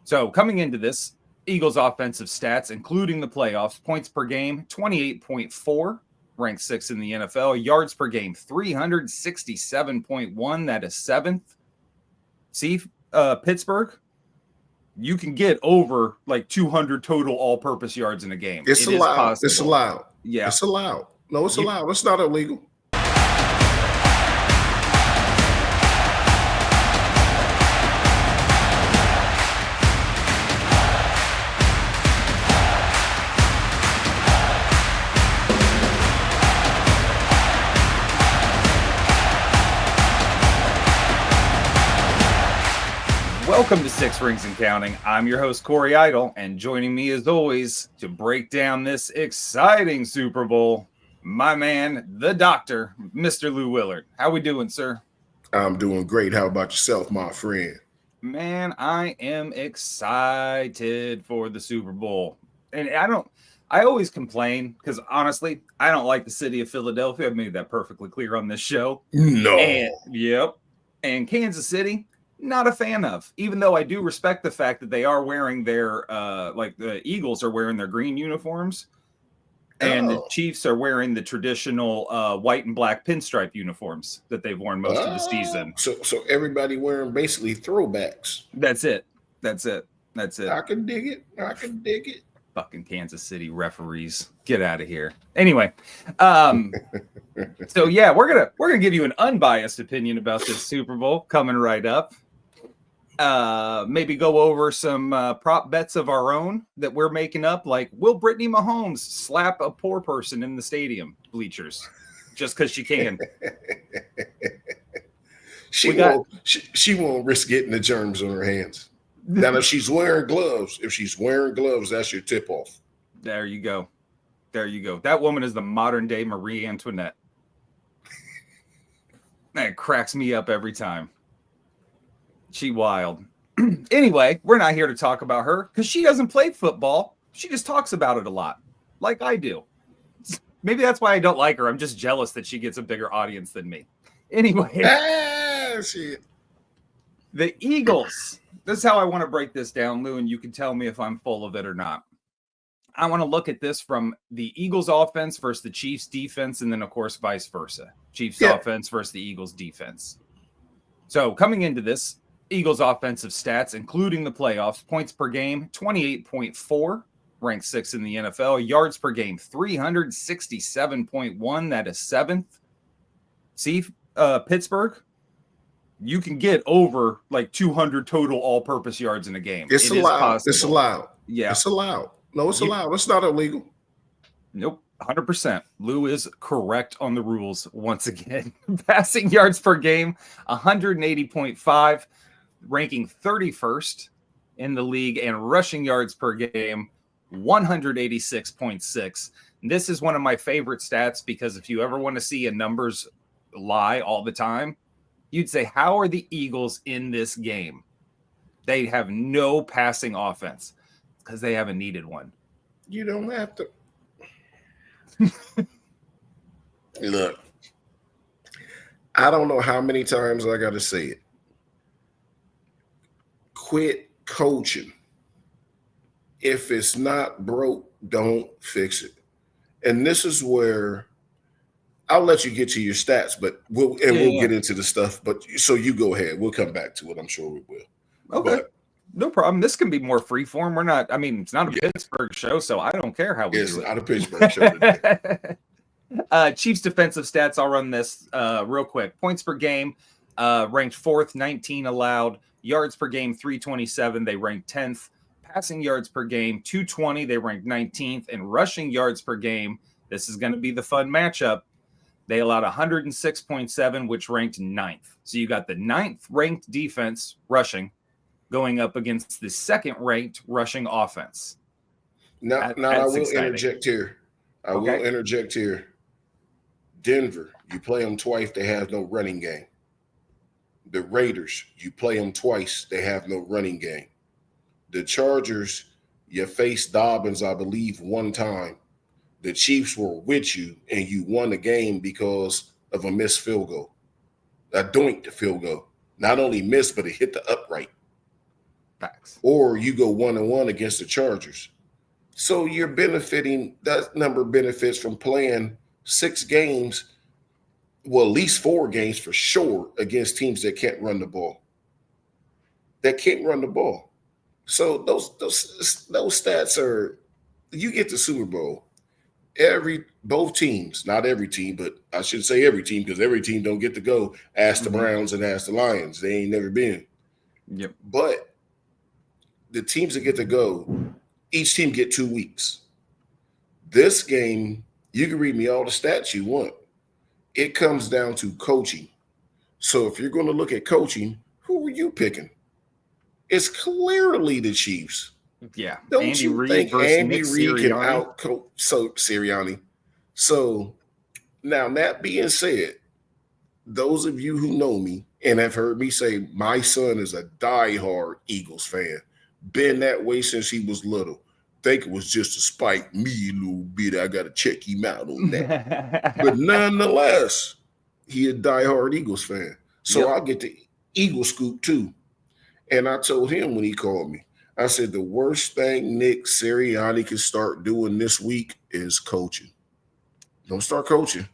So coming into this, Eagles offensive stats, including the playoffs, points per game, 28.4, ranked 6th in the NFL. Yards per game, 367.1. That is 7th. See, Pittsburgh, you can get over like 200 total all-purpose yards in a game. It's allowed. Is possible. It's allowed. Yeah. It's allowed. No, it's allowed. It's not illegal. Welcome to Six Rings and Counting. I'm your host, Corey Idle, and joining me as always to break down this exciting Super Bowl, my man, the doctor, Mr. Lou Willard. How we doing, sir? I'm doing great. How about yourself, my friend? Man, I am excited for the Super Bowl. And I always complain because honestly, I don't like the city of Philadelphia. I've made that perfectly clear on this show. No. And Kansas City, not a fan of, even though I do respect the fact that they are wearing their like the Eagles are wearing their green uniforms and the Chiefs are wearing the traditional white and black pinstripe uniforms that they've worn most of the season. So everybody wearing basically throwbacks. That's it. I can dig it. Fucking Kansas City referees, get out of here. Anyway, so yeah, we're gonna give you an unbiased opinion about this Super Bowl coming right up. Maybe go over some prop bets of our own that we're making up, like will Brittany Mahomes slap a poor person in the stadium bleachers just because she can? She won't risk getting the germs on her hands. Now, if she's wearing gloves, that's your tip off. There you go. That woman is the modern day Marie Antoinette. That cracks me up every time. She wild. Anyway, we're not here to talk about her because she doesn't play football. She just talks about it a lot, like I do. Maybe that's why I don't like her. I'm just jealous that she gets a bigger audience than me. Anyway, the Eagles. This is how I want to break this down, Lou, and you can tell me if I'm full of it or not. I want to look at this from the Eagles offense versus the Chiefs defense, and then, of course, vice versa. Chiefs offense versus the Eagles defense. So coming into this, Eagles offensive stats, including the playoffs, points per game, 28.4, ranked 6th in the NFL. Yards per game, 367.1. That is 7th. See, Pittsburgh, you can get over like 200 total all-purpose yards in a game. It's allowed. It's allowed. Yeah. It's allowed. No, it's allowed. It's not illegal. Nope. 100%. Lou is correct on the rules once again. Passing yards per game, 180.5, ranking 31st in the league, and rushing yards per game, 186.6. This is one of my favorite stats because if you ever want to see a numbers lie all the time, you'd say, how are the Eagles in this game? They have no passing offense because they haven't needed one. You don't have to. Look, I don't know how many times I got to say it. Quit coaching. If it's not broke, don't fix it. And this is where I'll let you get to your stats, but we'll get into the stuff. But so you go ahead. We'll come back to it. I'm sure we will. Okay. No problem. This can be more freeform. It's not a Pittsburgh show, so I don't care how we do it. It's not a Pittsburgh show today. Chiefs defensive stats. I'll run this real quick. Points per game, ranked 4th, 19 allowed. Yards per game, 327. They ranked 10th. Passing yards per game, 220. They ranked 19th. And rushing yards per game, this is going to be the fun matchup. They allowed 106.7, which ranked 9th. So you got the 9th ranked defense rushing going up against the 2nd ranked rushing offense. Now I will interject here. Will interject here. Denver, you play them twice, they have no running game. The Raiders, you play them twice, they have no running game. The Chargers, you faced Dobbins, I believe, one time. The Chiefs were with you, and you won the game because of a missed field goal. A doinked field goal. Not only missed, but it hit the upright. Facts. Or you go 1-1 against the Chargers. So you're benefiting, that number benefits from playing 6 games, well, at least 4 games for sure, against teams that can't run the ball. So those stats are, you get the Super Bowl. Both teams, not every team, but I should say every team, because every team don't get to go. Ask the Browns and ask the Lions. They ain't never been. Yep. But the teams that get to go, each team get 2 weeks. This game, you can read me all the stats you want. It comes down to coaching. So if you're going to look at coaching, who are you picking? It's clearly the Chiefs. Yeah. Don't Andy you Reid think Andy Reid can out-coach Sirianni? So now, that being said, those of you who know me and have heard me say my son is a diehard Eagles fan, been that way since he was little. Think it was just to spite me a little bit. I got to check him out on that. But nonetheless, he a diehard Eagles fan. So I get the Eagle scoop too. And I told him when he called me, I said, the worst thing Nick Sirianni can start doing this week is coaching. Don't start coaching.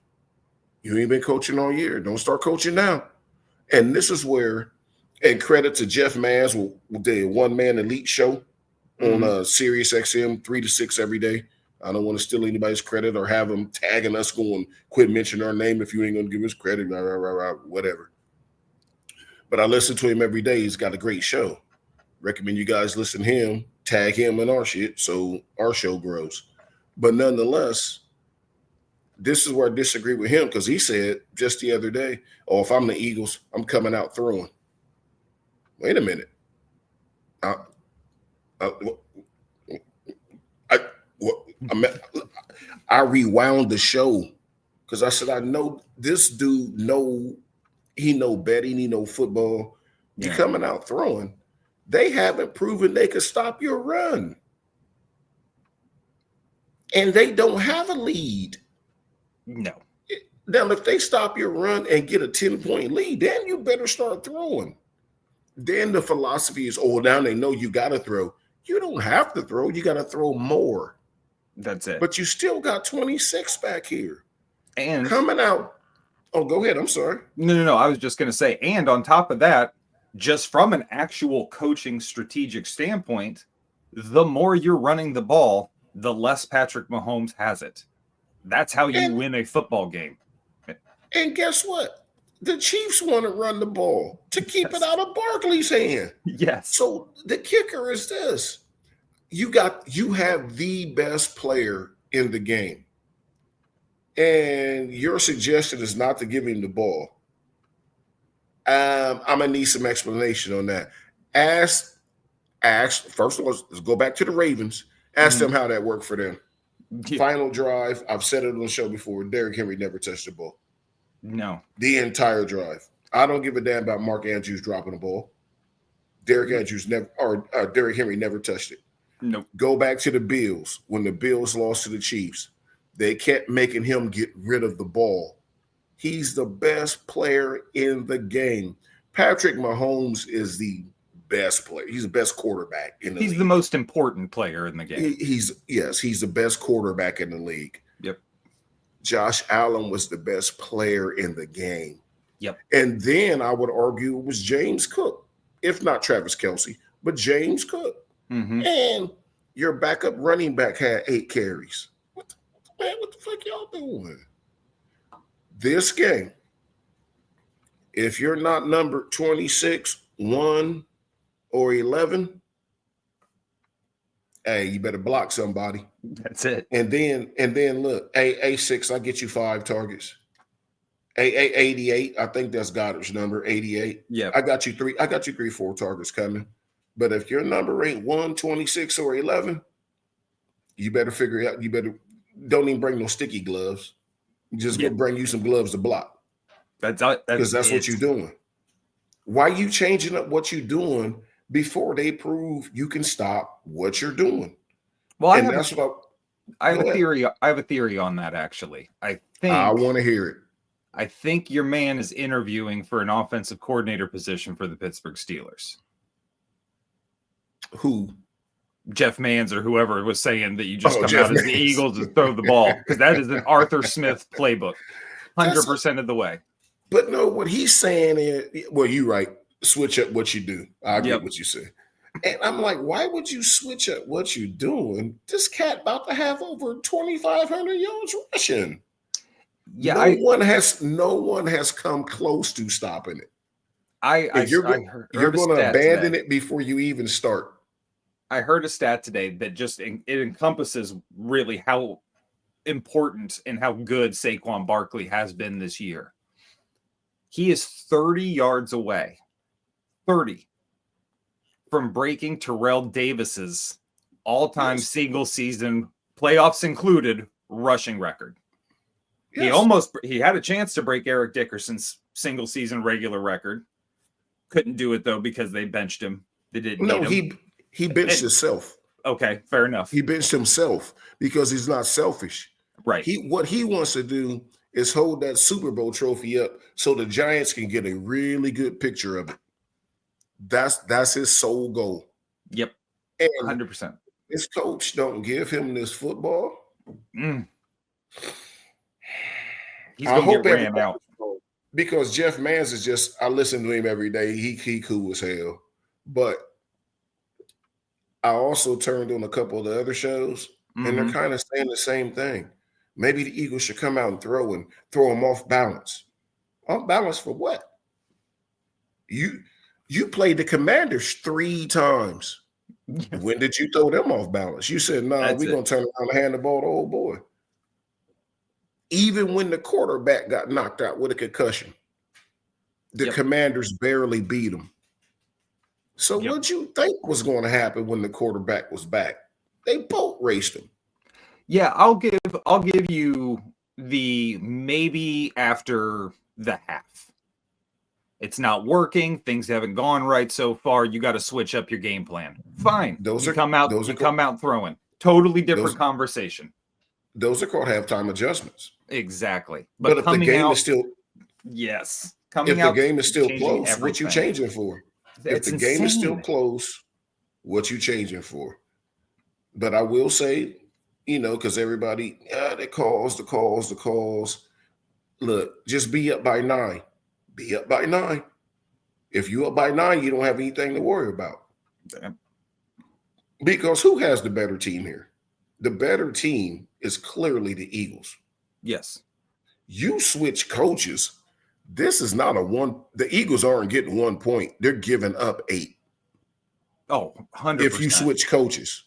You ain't been coaching all year. Don't start coaching now. And this is where, and credit to Jeff Maz with the One Man Elite show on Sirius XM 3 to 6 every day. I don't want to steal anybody's credit or have them tagging us going, quit mentioning our name if you ain't going to give us credit, whatever. But I listen to him every day. He's got a great show. Recommend you guys listen to him, tag him in our shit so our show grows. But nonetheless, this is where I disagree with him, because he said just the other day, oh, if I'm the Eagles, I'm coming out throwing. Wait a minute. I rewound the show because I said, I know this dude he know betting, he know football. You coming out throwing. They haven't proven they could stop your run. And they don't have a lead. No. Now, if they stop your run and get a 10-point lead, then you better start throwing. Then the philosophy is, oh, now they know you got to throw. You don't have to throw. You got to throw more. That's it. But you still got 26 back here. And coming out. Oh, go ahead. I'm sorry. No. I was just going to say, and on top of that, just from an actual coaching strategic standpoint, the more you're running the ball, the less Patrick Mahomes has it. That's how you win a football game. And guess what? The Chiefs want to run the ball to keep it out of Barkley's hand. Yes. So the kicker is this. You have the best player in the game. And your suggestion is not to give him the ball. I'm going to need some explanation on that. Ask, first of all, let's go back to the Ravens. Ask them how that worked for them. Yeah. Final drive, I've said it on the show before, Derrick Henry never touched the ball. No. The entire drive. I don't give a damn about Mark Andrews dropping the ball. Derrick Henry never touched it. Nope. Go back to the Bills. When the Bills lost to the Chiefs, they kept making him get rid of the ball. He's the best player in the game. Patrick Mahomes is the best player. He's the best quarterback in the league. He's the most important player in the game. He's the best quarterback in the league. Yep. Josh Allen was the best player in the game. Yep. And then I would argue it was James Cook, if not Travis Kelce, but James Cook. Mm-hmm. And your backup running back had 8 carries. What the fuck y'all doing? This game, if you're not number 26, 1, or 11, hey, you better block somebody. That's it. And then look, A6, I'll get you 5 targets. 88, I think that's Goddard's number, 88. Yeah. I got you 3, 4 targets coming. But if your number ain't 1, 26, or 11, you better figure it out. You better don't even bring no sticky gloves. Just go bring you some gloves to block. Because that's what you're doing. Why are you changing up what you're doing before they prove you can stop what you're doing? Well, I have a theory. I have a theory on that, actually. I want to hear it. I think your man is interviewing for an offensive coordinator position for the Pittsburgh Steelers. Who? Jeff Mans or whoever was saying that you just come Jeff out as the Eagles and throw the ball, because that is an Arthur Smith playbook, 100% of the way. But no, what he's saying is, well, you're right. Switch up what you do. I get what you say. And I'm like, why would you switch up what you're doing? This cat about to have over 2,500 yards rushing. Yeah, no one has come close to stopping it. You're going to abandon it before you even start. I heard a stat today that just it encompasses really how important and how good Saquon Barkley has been this year. He is 30 yards away, 30, from breaking Terrell Davis's all-time single season, playoffs included, rushing record. Yes. He had a chance to break Eric Dickerson's single season regular record. Couldn't do it though because they benched him. They didn't need him. He benched himself. Okay, fair enough. He benched himself because he's not selfish. Right. What he wants to do is hold that Super Bowl trophy up so the Giants can get a really good picture of it. That's his sole goal. Yep. 100%. His coach don't give him this football. He's going to get ran out. Because Jeff Mans is just, I listen to him every day. He cool as hell. But I also turned on a couple of the other shows, and they're kind of saying the same thing. Maybe the Eagles should come out and throw them off balance. Off balance for what? You played the Commanders 3 times. When did you throw them off balance? You said, no, we're going to turn around and hand the ball to old boy. Even when the quarterback got knocked out with a concussion, the Commanders barely beat him. So what you think was going to happen when the quarterback was back? They boat raced him. Yeah, I'll give you the maybe after the half. It's not working. Things haven't gone right so far. You got to switch up your game plan. Fine. You come out throwing. Totally different conversation. Those are called halftime adjustments. Exactly. But if the game is still the game is still close, what you changing for? If the game is still close, what you changing for? But I will say, because everybody, the calls. Look, just be up by 9. Be up by 9. If you up by 9, you don't have anything to worry about. Damn. Because who has the better team here? The better team is clearly the Eagles. Yes. You switch coaches. This is not the Eagles aren't getting 1 point. They're giving up 8. Oh, 100%. If you switch coaches.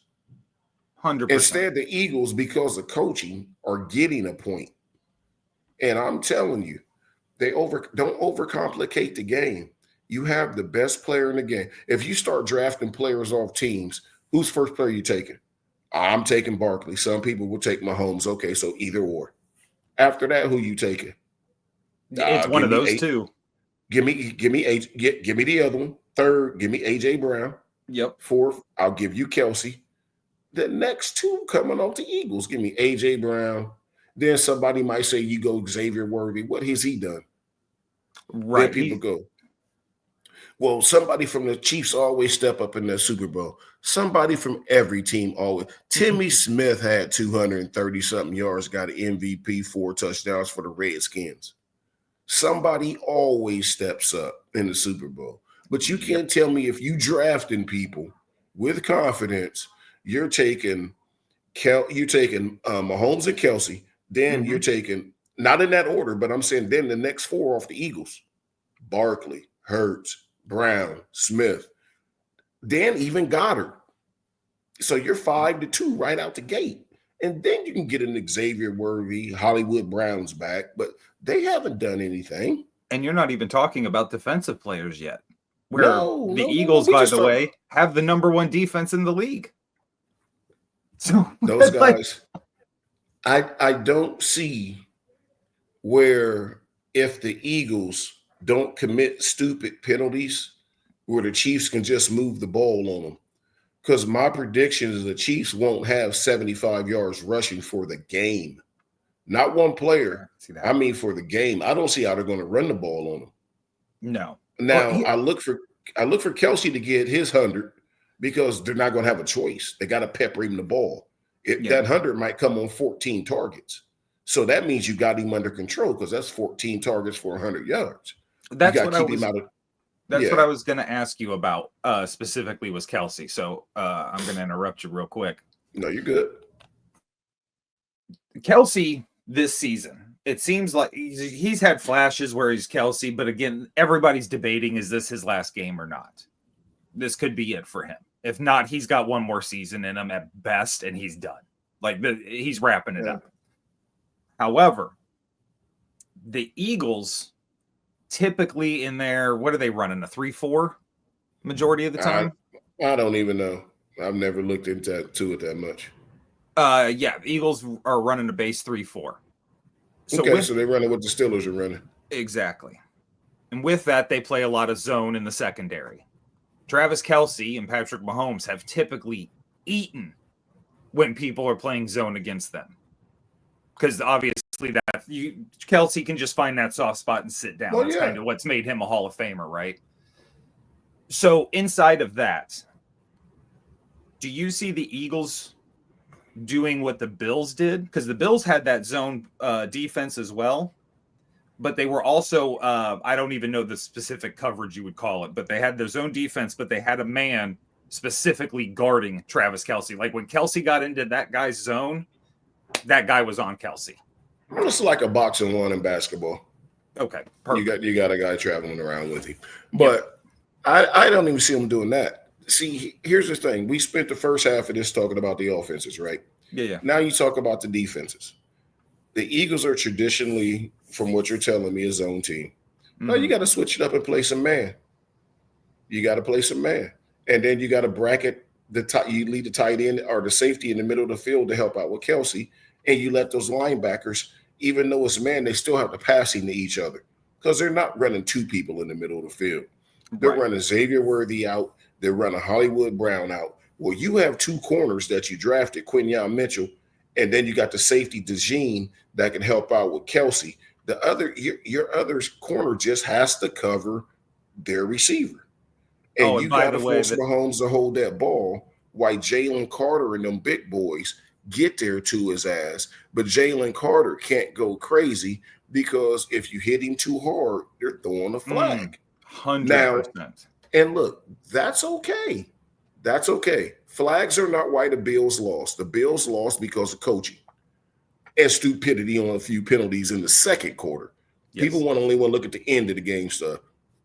100%. Instead, the Eagles, because of coaching, are getting a point. And I'm telling you, don't overcomplicate the game. You have the best player in the game. If you start drafting players off teams, who's first player you taking? I'm taking Barkley. Some people will take Mahomes. Okay, so either or. After that, who you taking? It's one of those two. Give me the other one. Third, give me AJ Brown. Yep. Fourth, I'll give you Kelsey. The next 2 coming off the Eagles, give me AJ Brown. Then somebody might say you go Xavier Worthy. What has he done? Right. Then people go, well, somebody from the Chiefs always step up in the Super Bowl. Somebody from every team always. Timmy Smith had 230-something yards, got an MVP, 4 touchdowns for the Redskins. Somebody always steps up in the Super Bowl. But you can't tell me if you drafting people with confidence, you're taking Mahomes and Kelsey, then you're taking, not in that order, but I'm saying then the next 4 off the Eagles. Barkley, Hurts, Brown, Smith, then even Goddard. So you're 5-2 right out the gate. And then you can get an Xavier Worthy, Hollywood Brown's back, but they haven't done anything. And you're not even talking about defensive players yet. The Eagles, by the way, have the number 1 defense in the league. So those guys, I don't see where if the Eagles don't commit stupid penalties where the Chiefs can just move the ball on them. Because my prediction is the Chiefs won't have 75 yards rushing for the game. Not one player. I mean for the game. I don't see how they're going to run the ball on them. No. Now I look for Kelsey to get his 100. because they're not going to have a choice. They got to pepper him the ball. That 100 might come on 14 targets. So that means you got him under control because that's 14 targets for 100 yards. That's what I was going to ask you about specifically was Kelce. So I'm going to interrupt you real quick. No, you're good. Kelce this season, it seems like he's had flashes where he's Kelce, but again, everybody's debating, is this his last game or not? This could be it for him. If not, he's got one more season in him at best, and he's done. He's wrapping it up. However, the Eagles typically in there, what are they running? A 3-4 majority of the time? I don't even know. I've never looked into it that much. The Eagles are running a base 3-4. So they're running what the Steelers are running. Exactly. And with that, they play a lot of zone in the secondary. Travis Kelce and Patrick Mahomes have typically eaten when people are playing zone against them. Because obviously Kelce can just find that soft spot and sit down. That's kind of what's made him a Hall of Famer, right? So inside of that, do you see the Eagles doing what the Bills did? Because the Bills had that zone defense as well, but they were also, I don't even know the specific coverage you would call it, but they had their zone defense, but they had a man specifically guarding Travis Kelce. Like when Kelce got into that guy's zone, that guy was on Kelce. It's like a boxing one in basketball. Okay, perfect. You got a guy traveling around with him. But I don't even see him doing that. See, here's the thing. We spent the first half of this talking about the offenses, right? Yeah. Now you talk about the defenses. The Eagles are traditionally, from what you're telling me, a zone team. Mm-hmm. Now you got to switch it up and play some man. You got to play some man. And then you got to bracket you lead the tight end or the safety in the middle of the field to help out with Kelce. And you let those linebackers, even though it's man, they still have to pass into each other because they're not running two people in the middle of the field. They're running Xavier Worthy out. They're running Hollywood Brown out. Well, you have two corners that you drafted, Quinyon Mitchell, and then you got the safety DeJean that can help out with Kelce. Your other corner just has to cover their receiver. And you got to force Mahomes to hold that ball while Jalen Carter and them big boys get there to his ass. But Jalen Carter can't go crazy because if you hit him too hard, they're throwing a flag. 100%. Now, and look, that's okay. That's okay. Flags are not why the Bills lost. The Bills lost because of coaching and stupidity on a few penalties in the second quarter. Yes. People only want to look at the end of the game stuff.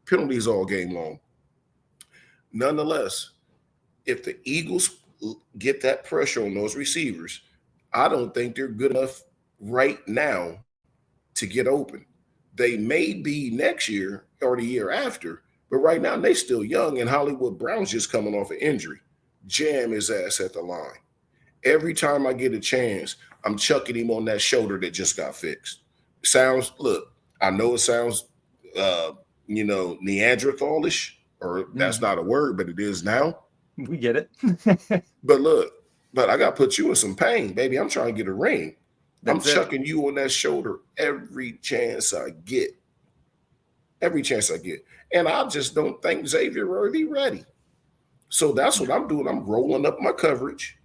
Penalties all game long. Nonetheless, if the Eagles get that pressure on those receivers, I don't think they're good enough right now to get open. They may be next year or the year after, but right now they still young, and Hollywood Brown's just coming off an injury. Jam his ass at the line. Every time I get a chance, I'm chucking him on that shoulder that just got fixed. I know it sounds, Neanderthalish, or that's not a word, but it is now. We get it. But I got to put you in some pain, baby. I'm trying to get a ring. I'm chucking you on that shoulder every chance I get. Every chance I get. And I just don't think Xavier Worthy ready. So that's what I'm doing. I'm rolling up my coverage,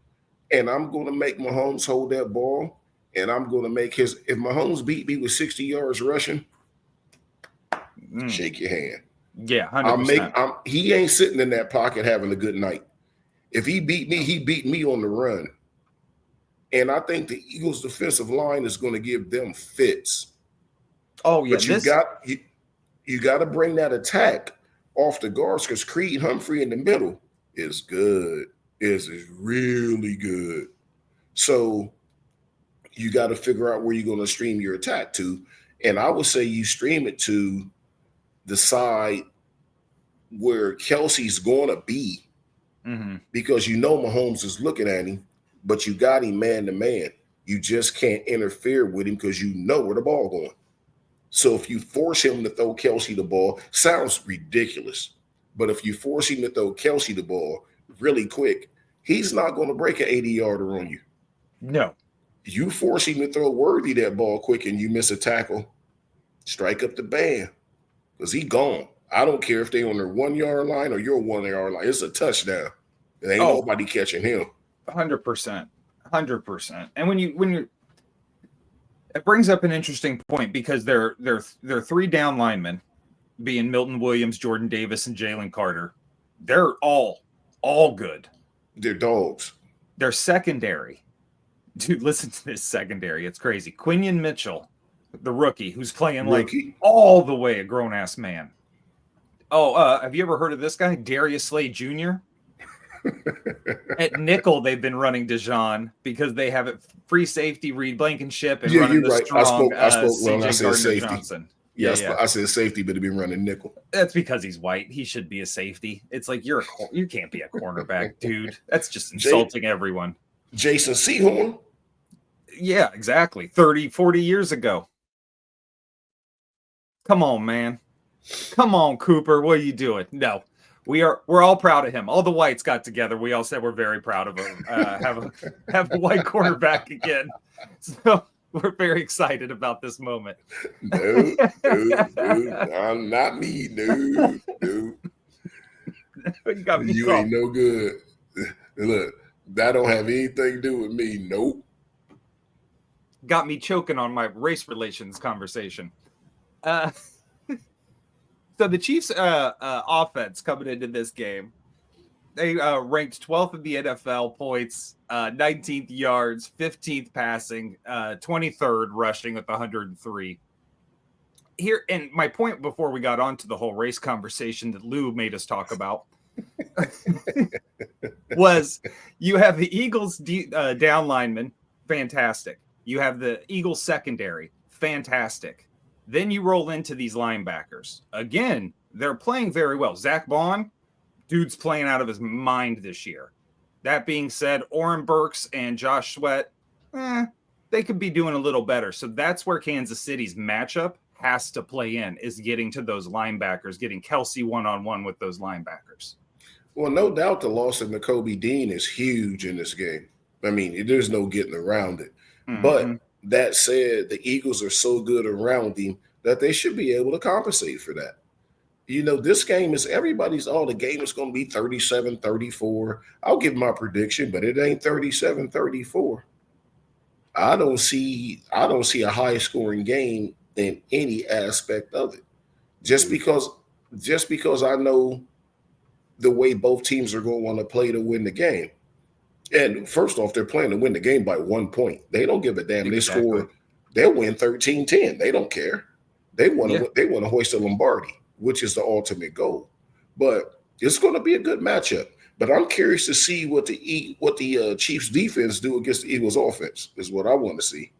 and I'm going to make Mahomes hold that ball, and I'm going to make if Mahomes beat me with 60 yards rushing, shake your hand. Yeah, 100%. He ain't sitting in that pocket having a good night. If he beat me on the run. And I think the Eagles' defensive line is going to give them fits. Oh, yeah. But you got to bring that attack off the guards because Creed Humphrey in the middle is good. Is really good. So you got to figure out where you're going to stream your attack to. And I would say you stream it to the side where Kelce's going to be because Mahomes is looking at him, but you got him man to man. You just can't interfere with him because you know where the ball going. So if you force him to throw Kelce the ball, sounds ridiculous. But if you force him to throw Kelce the ball really quick, he's not going to break an 80-yarder on you. No. You force him to throw Worthy that ball quick and you miss a tackle, strike up the band because he gone. I don't care if they on their 1 yard line or your 1 yard line. It's a touchdown. And ain't nobody catching him. 100%. 100%. And when you're, it brings up an interesting point because they're three down linemen, being Milton Williams, Jordan Davis, and Jalen Carter. They're all good. They're dogs. They're secondary. Dude, listen to this secondary. It's crazy. Quinion Mitchell, the rookie, who's playing like all the way a grown-ass man. Oh, have you ever heard of this guy? Darius Slay Jr.? At nickel, they've been running Dijon because they have it free safety, Reed Blankenship, and running the right. strong I spoke wrong. I CJ said Gardner safety. Johnson. Yeah. I said safety, but he'd be running nickel. That's because he's white. He should be a safety. It's like you can't be a cornerback, dude. That's just insulting everyone. Jason Sehorn? Yeah, exactly. 30, 40 years ago. Come on, man. Come on, Cooper. What are you doing? No. We're all proud of him. All the whites got together. We all said we're very proud of him. Have a white quarterback again. So we're very excited about this moment. No, I'm not me. No. You ain't no good. Look, that don't have anything to do with me. Nope. Got me choking on my race relations conversation. So the Chiefs' offense coming into this game, they ranked 12th in the NFL points, 19th yards, 15th passing, 23rd rushing with 103. Here, and my point before we got on to the whole race conversation that Lou made us talk about was you have the Eagles down linemen, fantastic. You have the Eagles secondary, fantastic. Then you roll into these linebackers. Again, they're playing very well. Zach Bond, dude's playing out of his mind this year. That being said, Oren Burks and Josh Sweat, they could be doing a little better. So that's where Kansas City's matchup has to play in, is getting to those linebackers, getting Kelsey one-on-one with those linebackers. Well, no doubt the loss of Nakobe Dean is huge in this game. I mean, there's no getting around it. Mm-hmm. But that said, the Eagles are so good around him that they should be able to compensate for that. You know, this game is the game is going to be 37-34. I'll give my prediction, but it ain't 37-34. I don't see a high scoring game in any aspect of it. Just because I know the way both teams are going to want to play to win the game. And first off, they're playing to win the game by 1 point. They don't give a damn. Exactly. They score, they'll win 13-10. They don't care. They want to hoist a Lombardi, which is the ultimate goal. But it's going to be a good matchup. But I'm curious to see what the Chiefs defense do against the Eagles offense is what I want to see.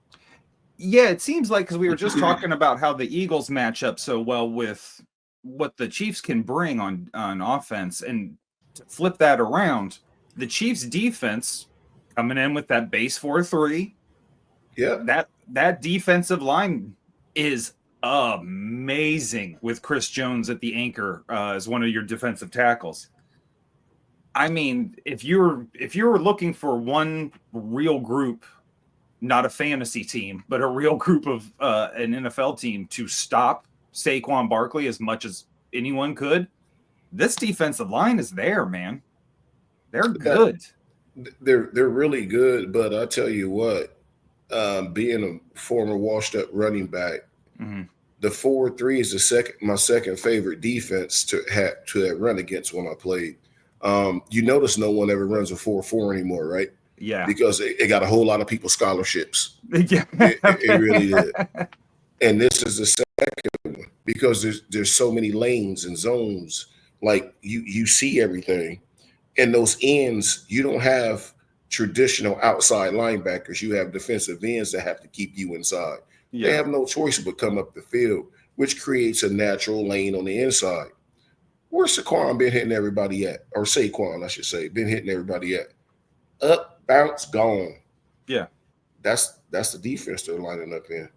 Yeah, it seems like, because we were just talking about how the Eagles match up so well with what the Chiefs can bring on offense, and to flip that around, the Chiefs defense coming in with that base 4-3. Yeah. That defensive line is amazing with Chris Jones at the anchor as one of your defensive tackles. I mean, if you were looking for one real group, not a fantasy team, but a real group of an NFL team to stop Saquon Barkley as much as anyone could, this defensive line is there, man. They're good. They're really good, but I tell you what, being a former washed-up running back, the 4-3 is my second favorite defense to run against when I played. You notice no one ever runs a 4-4 anymore, right? Yeah. Because it got a whole lot of people scholarships. Yeah. It really did. And this is the second one because there's so many lanes and zones. Like you see everything. And those ends, you don't have traditional outside linebackers. You have defensive ends that have to keep you inside. Yeah. They have no choice but come up the field, which creates a natural lane on the inside. Where's Saquon been hitting everybody at? Or Saquon, I should say, been hitting everybody at? Up, bounce, gone. Yeah. That's the defense they're lining up in.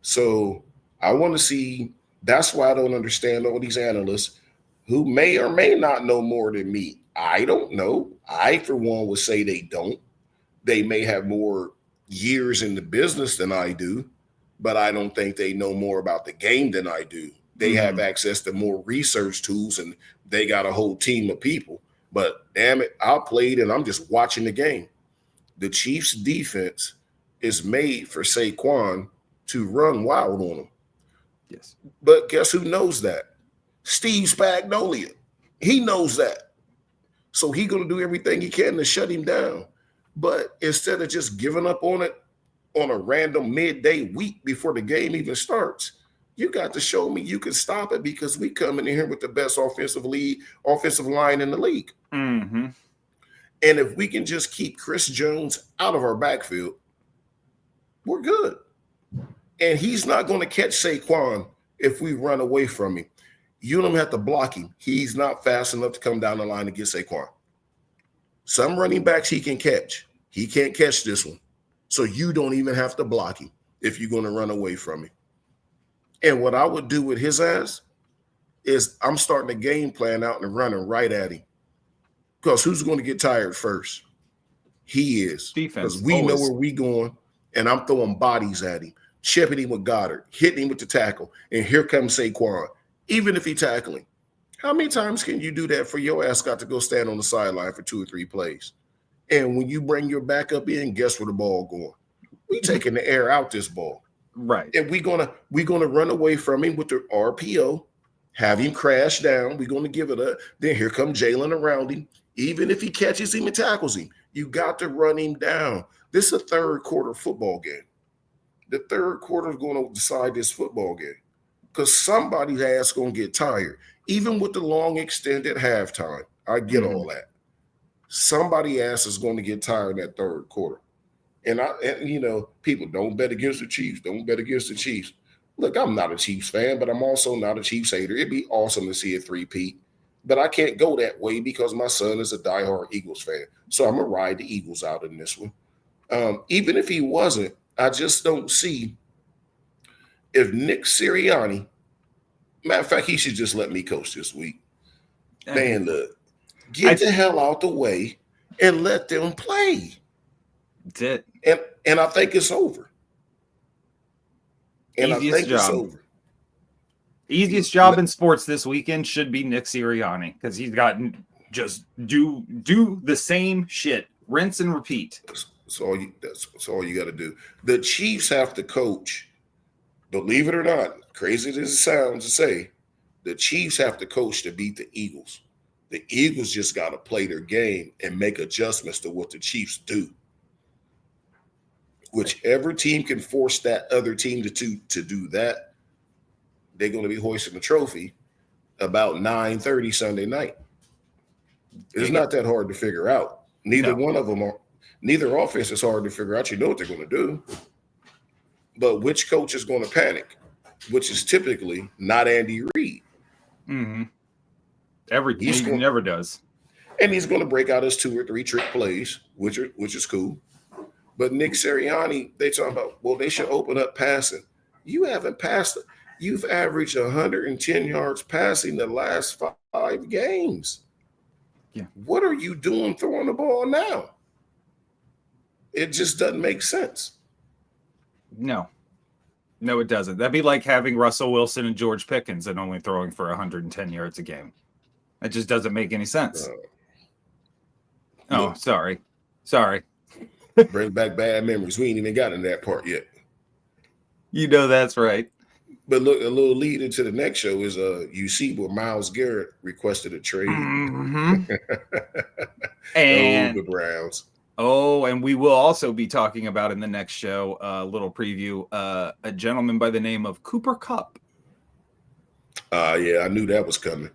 So I want to see, that's why I don't understand all these analysts who may or may not know more than me. I don't know. I, for one, would say they don't. They may have more years in the business than I do, but I don't think they know more about the game than I do. They have access to more research tools, and they got a whole team of people. But damn it, I played and I'm just watching the game. The Chiefs defense is made for Saquon to run wild on them. Yes. But guess who knows that? Steve Spagnuolo. He knows that. So he's going to do everything he can to shut him down. But instead of just giving up on it on a random midday week before the game even starts, you got to show me you can stop it, because we coming in here with the best offensive line in the league. Mm-hmm. And if we can just keep Chris Jones out of our backfield, we're good. And he's not going to catch Saquon if we run away from him. You don't have to block him. He's not fast enough to come down the line and get Saquon. Some running backs he can catch. He can't catch this one. So you don't even have to block him if you're going to run away from him. And what I would do with his ass is I'm starting the game plan out and running right at him. Because who's going to get tired first? He is. Defense. Because we know where we going, and I'm throwing bodies at him, chipping him with Goddard, hitting him with the tackle, and here comes Saquon. Even if he's tackling, how many times can you do that for your ass got to go stand on the sideline for 2 or 3 plays? And when you bring your backup in, guess where the ball going? We taking the air out this ball. Right. And we're gonna run away from him with the RPO, have him crash down. We're gonna give it up. Then here comes Jalen around him. Even if he catches him and tackles him, you got to run him down. This is a third quarter football game. The third quarter is going to decide this football game. Because somebody's ass going to get tired. Even with the long extended halftime, I get all that. Somebody's ass is going to get tired in that third quarter. And people don't bet against the Chiefs. Don't bet against the Chiefs. Look, I'm not a Chiefs fan, but I'm also not a Chiefs hater. It'd be awesome to see a three-peat. But I can't go that way because my son is a diehard Eagles fan. So I'm going to ride the Eagles out in this one. Even if he wasn't, I just don't see if Nick Sirianni, matter of fact, he should just let me coach this week. Man, look, get the hell out the way and let them play. That's it. And I think it's over. Easiest job in sports this weekend should be Nick Sirianni, because he's gotten just do the same shit, rinse and repeat. That's all you got to do. The Chiefs have to coach. Believe it or not, crazy as it sounds to say, the Chiefs have to coach to beat the Eagles. The Eagles just got to play their game and make adjustments to what the Chiefs do. Whichever team can force that other team to do that, they're going to be hoisting the trophy about 9:30 Sunday night. It's not that hard to figure out. Neither offense is hard to figure out. You know what they're going to do. But which coach is going to panic? Which is typically not Andy Reid. Mm-hmm. He never does. And he's going to break out his 2 or 3 trick plays, which is cool. But Nick Sirianni, they talk about, well, they should open up passing. You haven't passed. You've averaged 110 yards passing the last 5 games. Yeah. What are you doing throwing the ball now? It just doesn't make sense. No, it doesn't. That'd be like having Russell Wilson and George Pickens and only throwing for 110 yards a game. That just doesn't make any sense. Sorry. Bring back bad memories. We ain't even gotten to that part yet. You know that's right. But look, a little lead into the next show is you see where Myles Garrett requested a trade. Mm-hmm. And the Browns. Oh, and we will also be talking about in the next show, a little preview, a gentleman by the name of Cooper Kupp. Yeah, I knew that was coming.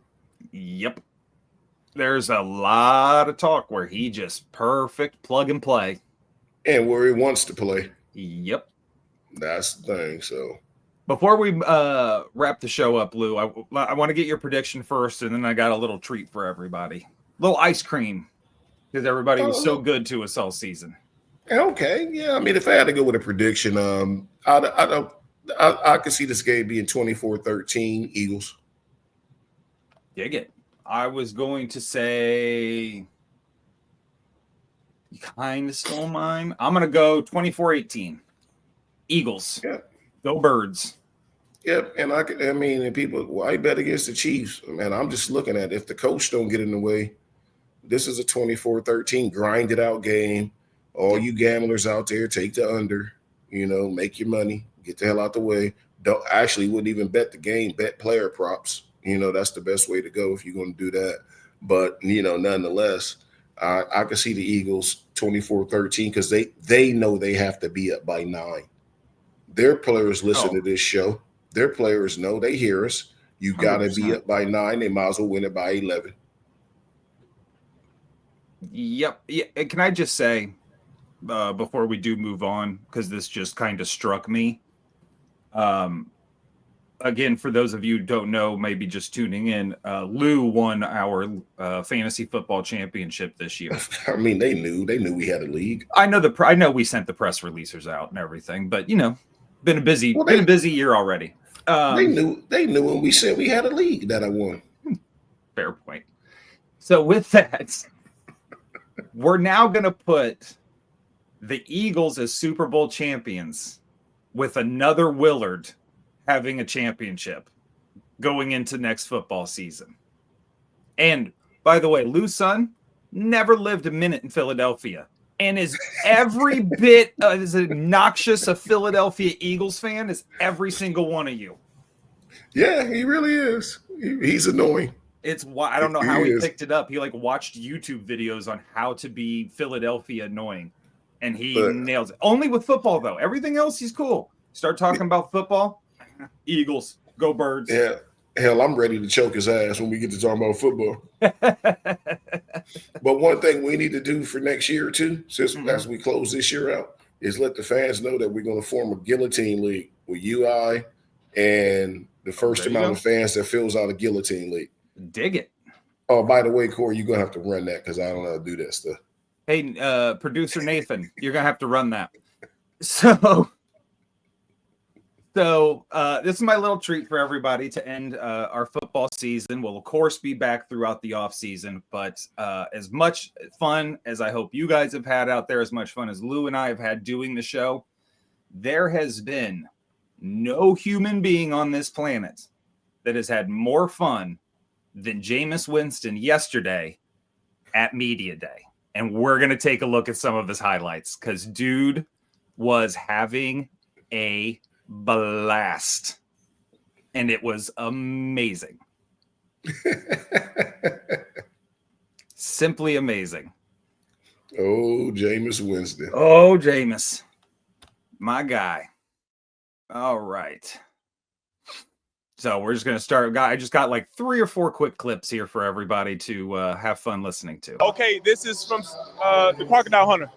Yep. There's a lot of talk where he just perfect plug and play. And where he wants to play. Yep. That's the thing, so. Before we wrap the show up, Lou, I want to get your prediction first, and then I got a little treat for everybody. A little ice cream, because everybody was so good to us all season. Okay, yeah. I mean, if I had to go with a prediction, I could see this game being 24-13 Eagles. Dig it. I was going to say, you kind of stole mine. I'm going to go 24-18 Eagles. Yeah. Go Birds. Yep, and and people, why bet against the Chiefs? Man, I'm just looking at if the coach don't get in the way, This is a 24-13 grinded out game. All you gamblers out there, take the under, make your money, get the hell out the way. Wouldn't even bet the game, bet player props. That's the best way to go if you're going to do that. But, nonetheless, I can see the Eagles 24-13 because they know they have to be up by 9. Their players listen to this show. Their players know, they hear us. You got to be up by 9. They might as well win it by 11. Yep. Yeah. Can I just say, before we do move on, because this just kind of struck me. Again, for those of you who don't know, maybe just tuning in, Lou won our fantasy football championship this year. I mean, they knew we had a league. I know we sent the press releases out and everything, but been a busy year already. They knew when we said we had a league that I won. Fair point. So with that, we're now going to put the Eagles as Super Bowl champions with another Willard having a championship going into next football season. And by the way, Lou's son never lived a minute in Philadelphia and is every bit as obnoxious a Philadelphia Eagles fan as every single one of you. Yeah, he really is. He's annoying. It's why I don't know how he picked it up. He watched YouTube videos on how to be Philadelphia annoying, and he nails it. Only with football though. Everything else he's cool. Start talking about football. Eagles, go Birds. Yeah. Hell, I'm ready to choke his ass when we get to talk about football. But one thing we need to do for next year too, since as we close this year out, is let the fans know that we're going to form a guillotine league with UI and the first amount of fans that fills out a guillotine league. Dig it. Oh, by the way, Corey, you're going to have to run that because I don't know how to do that stuff. Hey, producer Nathan, you're going to have to run that. So this is my little treat for everybody to end our football season. We'll, of course, be back throughout the off season, but as much fun as I hope you guys have had out there, as much fun as Lou and I have had doing the show, there has been no human being on this planet that has had more fun than Jameis Winston yesterday at Media Day. And we're going to take a look at some of his highlights because dude was having a blast. And it was amazing. Simply amazing. Oh, Jameis Winston. Oh, Jameis. My guy. All right. So we're just going to start. I just got 3 or 4 quick clips here for everybody to have fun listening to. Okay, this is from the Crocodile Hunter.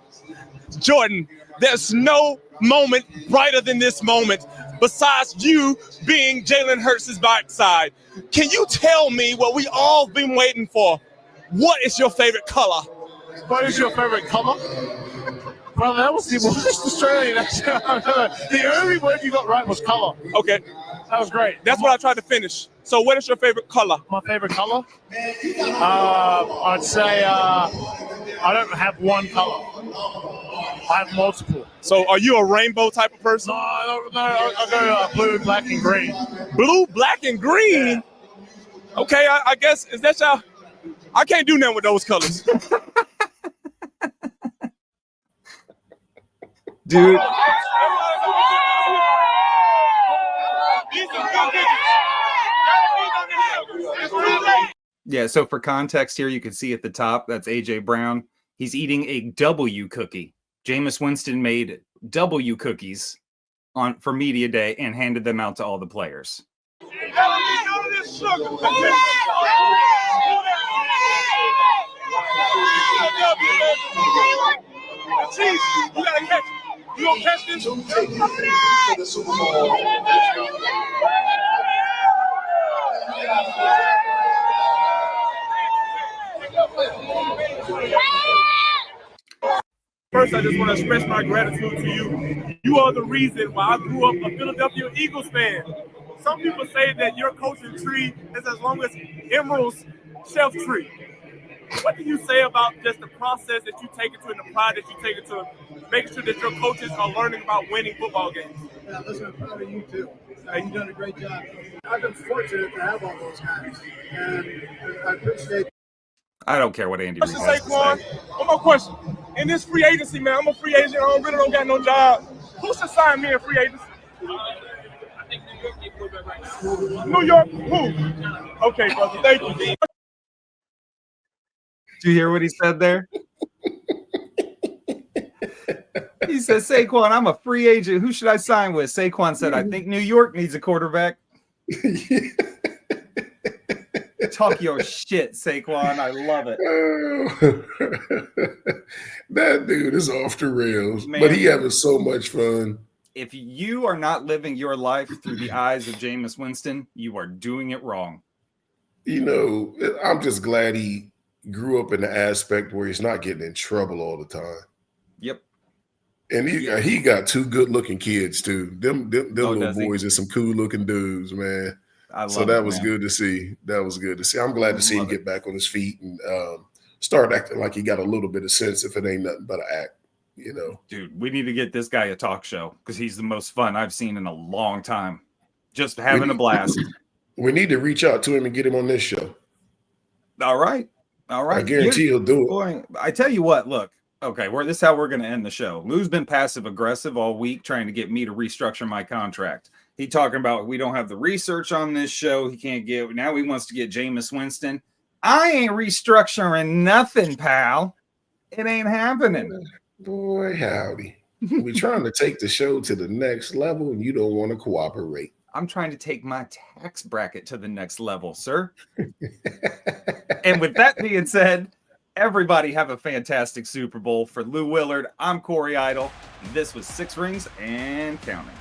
Jordan, there's no moment brighter than this moment besides you being Jalen Hurts' backside. Can you tell me what we all been waiting for? What is your favorite color? What is your favorite color? Well, that was the most Australian. The only word you got right was color. Okay. That was great. That's what I tried to finish. So what is your favorite color? My favorite color? I'd say I don't have one color. I have multiple. So are you a rainbow type of person? No, I go blue, black, and green. Blue, black, and green? Yeah. Okay, I guess, is that y'all? I can't do nothing with those colors. Dude. Yeah, so for context here, you can see at the top, that's AJ Brown. He's eating a W cookie. Jameis Winston made W cookies for Media Day and handed them out to all the players. Chief, you gotta catch it. You gonna catch this? First, I just want to express my gratitude to you. You are the reason why I grew up a Philadelphia Eagles fan. Some people say that your coaching tree is as long as Emerald's shelf tree. What do you say about just the process that you take into and the pride that you take into making sure that your coaches are learning about winning football games? Yeah, listen, I'm proud of you too. You've done a great job. I've been fortunate to have all those guys, and I appreciate. I don't care what Andy Reid has to Saquon. say. One more question. In this free agency, man, I'm a free agent. I don't got no job. Who should sign me in free agency? New York, who? Okay, brother, thank you. Did you hear what he said there? He said, Saquon, I'm a free agent. Who should I sign with? Saquon said, I think New York needs a quarterback. Talk your shit, Saquon. I love it. That dude is off the rails, man, but he having so much fun. If you are not living your life through the eyes of Jameis Winston, you are doing it wrong. You know, I'm just glad he grew up in the aspect where he's not getting in trouble all the time. Yep. And he got two good-looking kids, too. Them little boys are some cool-looking dudes, man. So that was good to see. That was good to see. I'm glad to see him get back on his feet and start acting like he got a little bit of sense if it ain't nothing but an act, you know. Dude, we need to get this guy a talk show because he's the most fun I've seen in a long time. Just having a blast. We need to reach out to him and get him on this show. All right. I guarantee he'll do it. Boy, I tell you what, look. Okay, this is how we're going to end the show. Lou's been passive-aggressive all week trying to get me to restructure my contract. He talking about we don't have the research on this show. He can't get – now he wants to get Jameis Winston. I ain't restructuring nothing, pal. It ain't happening. Boy, howdy. We're trying to take the show to the next level, and you don't want to cooperate. I'm trying to take my tax bracket to the next level, sir. And with that being said, everybody have a fantastic Super Bowl. For Lou Willard, I'm Corey Idle. This was Six Rings and Counting.